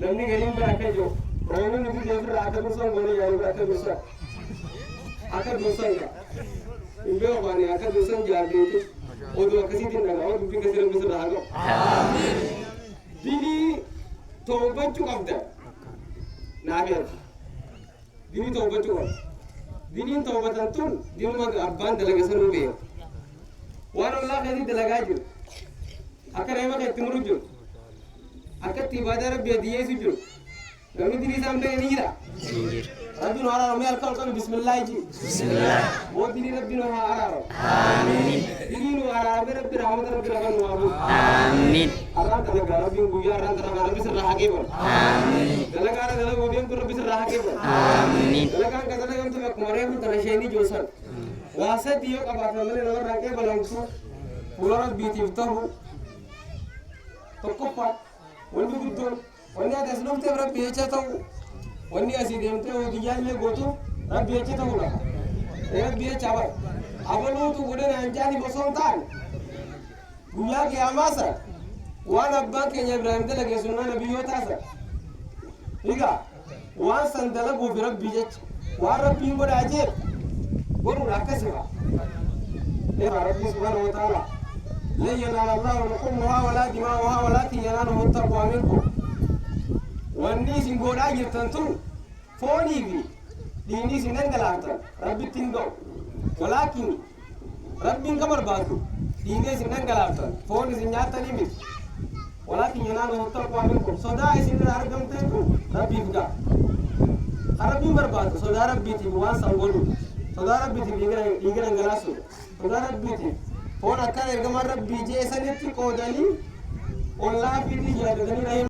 namni galiin biraakee jiru roobni nuti deebirraa akka dursan goone yaa'u akka dursan hin beekamu akka dursan jaardeetu oduu akkasiitiin dhagaa oduu fi kasira misirraa haa ga'u. Dinii toobachuu qabda naafiyatu dinii toobachuu qabda diniin toobatan tun dinuma abbaan dalaga sanuu beeku waan ollaa keessatti dalagaa jiru akka reema kan itti muru jiru akka itti ibaadaa rabbi adiyyeessu jiru namni dinii isaa hundee ni jira rabbi nu araaramu halkan kan bismillaahi ji boo dinii rabbi nu haa araaramu dinii nu araarame rabbi rahmata rabbi lafa nu waamu arraan dalagaa rabbiin guyyaa arraan dalagaa rabbi sirraa haa geeffamu dalagaa dalagaa deemtu rabbi sirraa haa geeffamu dalagaan ka dalagamtu akkuma reefu tana isheenii joosan waa sadii yoo qabaatan malee namarraa qeebalamtu fuula rabbiitiif ta'u tokkoffaa wanni guddoon wanni ati as dhufteef rabbi jecha ta'u wanni asii deemtee hojiyyaa illee gootu rabbi jecha ta'udha rabbi jecha bara abaluutu godhana hanjaani bosoon ta'an guyyaa qiyaamaasa waan abbaan keenya Ibraahim dalage sunnaa nabiyyootaasa higa waan san dalaguuf rabbi jecha waan rabbiin godhaa jeef godhuudha akkasima rabbi subhanahu wa ta'ala لن ينال الله لحومها ولا دماؤها ولكن يناله التقوى منكم والنيس نقول أجر تنتون فوني بي دينيس ننقلعتا ربي تنقو ولكن ربي كمر باتو دينيس ننقلعتا فوني سنجاتا نمت ولكن يناله التقوى منكم صداء سنر أرقم تنكو ربي بقى ربي مرباتو صداء ربي تبوان سنقلو صداء ربي تبقى ننقلاسو صداء ربي تبقى فون أكان إرجع مرة بيجي سنة تقودني والله في دي جادني